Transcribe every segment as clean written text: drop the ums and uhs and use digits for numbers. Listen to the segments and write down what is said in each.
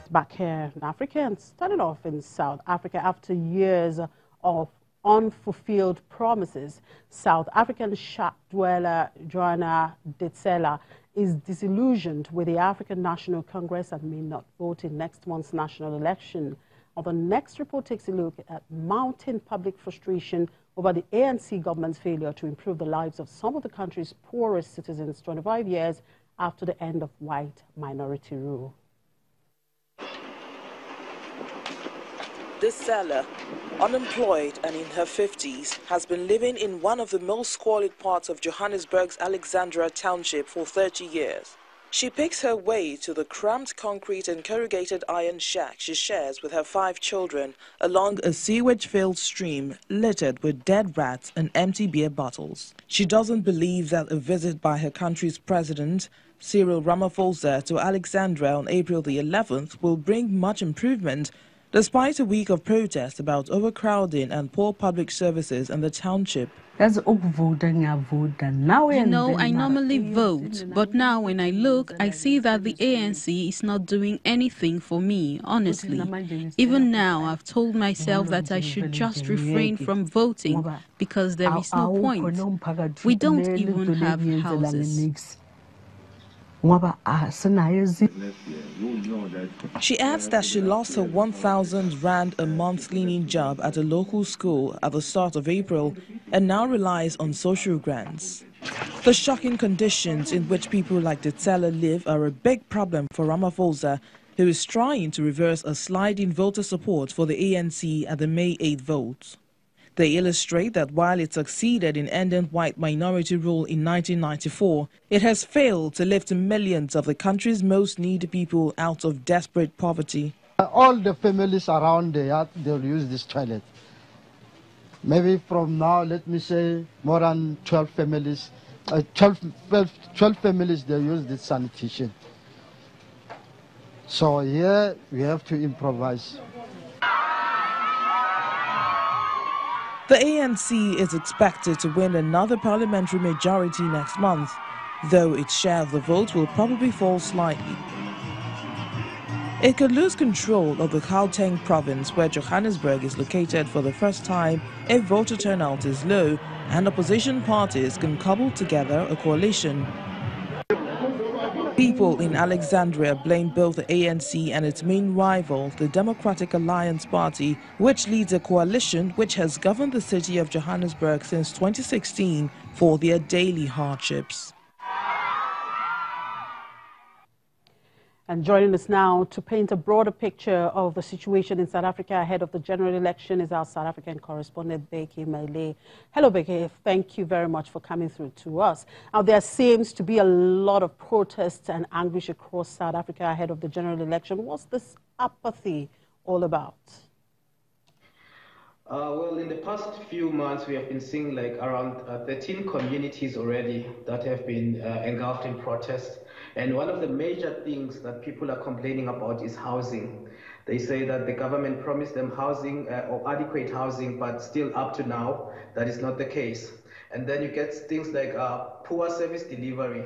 life back here in Africa and started off in South Africa after years of unfulfilled promises. South African shack dweller Johanna Ditsela is disillusioned with the African National Congress and may not vote in next month's national election. The next report takes a look at mounting public frustration over the ANC government's failure to improve the lives of some of the country's poorest citizens 25 years after the end of white minority rule. Ditsela, unemployed and in her 50s, has been living in one of the most squalid parts of Johannesburg's Alexandria township for 30 years. She picks her way to the cramped concrete and corrugated iron shack she shares with her 5 children along a sewage-filled stream littered with dead rats and empty beer bottles. She doesn't believe that a visit by her country's president, Cyril Ramaphosa, to Alexandria on April the 11th will bring much improvement, despite a week of protest about overcrowding and poor public services in the township. You know, I normally vote, but now when I look, I see that the ANC is not doing anything for me, honestly. Even now, I've told myself that I should just refrain from voting because there is no point. We don't even have houses. She adds that she lost her 1,000 rand a month cleaning job at a local school at the start of April and now relies on social grants. The shocking conditions in which people like Ditsela live are a big problem for Ramaphosa, who is trying to reverse a slide in voter support for the ANC at the May 8th vote. They illustrate that while it succeeded in ending white minority rule in 1994, it has failed to lift millions of the country's most needy people out of desperate poverty. All the families around there, they'll use this toilet. Maybe from now, let me say, more than 12 families, 12 families, they use this sanitation. So here, we have to improvise. The ANC is expected to win another parliamentary majority next month, though its share of the vote will probably fall slightly. It could lose control of the Gauteng province, where Johannesburg is located for the first time, if voter turnout is low and opposition parties can cobble together a coalition. People in Alexandria blame both the ANC and its main rival, the Democratic Alliance Party, which leads a coalition which has governed the city of Johannesburg since 2016, for their daily hardships. And joining us now to paint a broader picture of the situation in South Africa ahead of the general election is our South African correspondent, Becky Maile. Hello, Becky. Thank you very much for coming through to us. Now, there seems to be a lot of protests and anguish across South Africa ahead of the general election. What's this apathy all about? Well, in the past few months, we have been seeing like around 13 communities already that have been engulfed in protest. And one of the major things that people are complaining about is housing. They say that the government promised them housing or adequate housing, but still up to now, that is not the case. And then you get things like poor service delivery.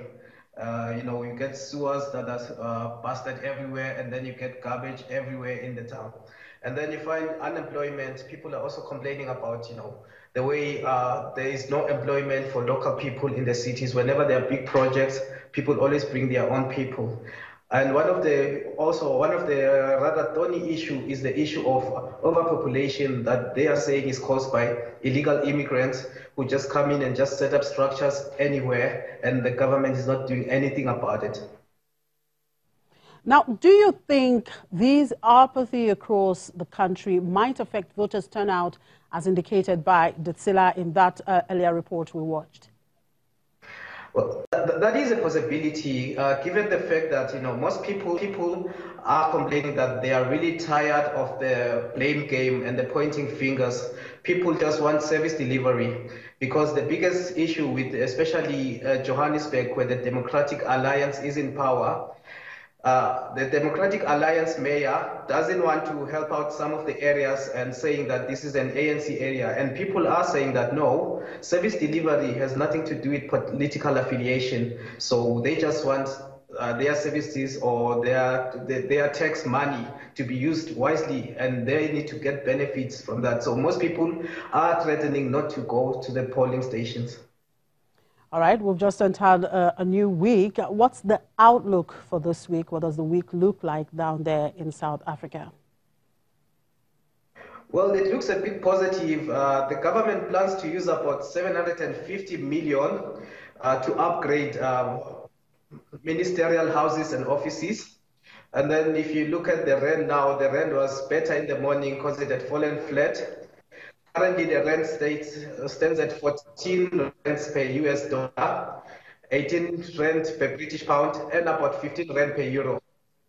You get sewers that are busted everywhere, and then you get garbage everywhere in the town. And then you find unemployment. People are also complaining about, the way there is no employment for local people in the cities. Whenever there are big projects, people always bring their own people. And one of the rather thorny issue is the issue of overpopulation that they are saying is caused by illegal immigrants who just come in and just set up structures anywhere, and the government is not doing anything about it. Now, do you think these apathy across the country might affect voters' turnout, as indicated by Ditsela in that earlier report we watched? Well, that is a possibility, given the fact that most people are complaining that they are really tired of the blame game and the pointing fingers. People just want service delivery, because the biggest issue with especially Johannesburg, where the Democratic Alliance is in power, the Democratic Alliance mayor doesn't want to help out some of the areas and saying that this is an ANC area. And people are saying that no, service delivery has nothing to do with political affiliation. So they just want their services or their tax money to be used wisely, and they need to get benefits from that. So most people are threatening not to go to the polling stations. All right, we've just entered a new week. What's the outlook for this week? What does the week look like down there in South Africa? Well, it looks a bit positive. The government plans to use about 750 million to upgrade ministerial houses and offices. And then if you look at the rand now, the rand was better in the morning because it had fallen flat. Currently, the rand stands at 14 rands per US dollar, 18 rand per British pound, and about 15 rand per euro.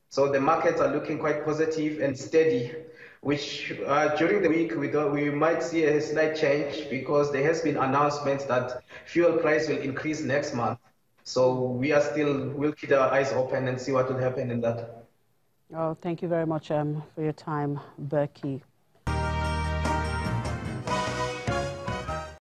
So the markets are looking quite positive and steady, which during the week we might see a slight change because there has been announcements that fuel price will increase next month. So we'll keep our eyes open and see what will happen in that. Oh, thank you very much for your time, Berkey.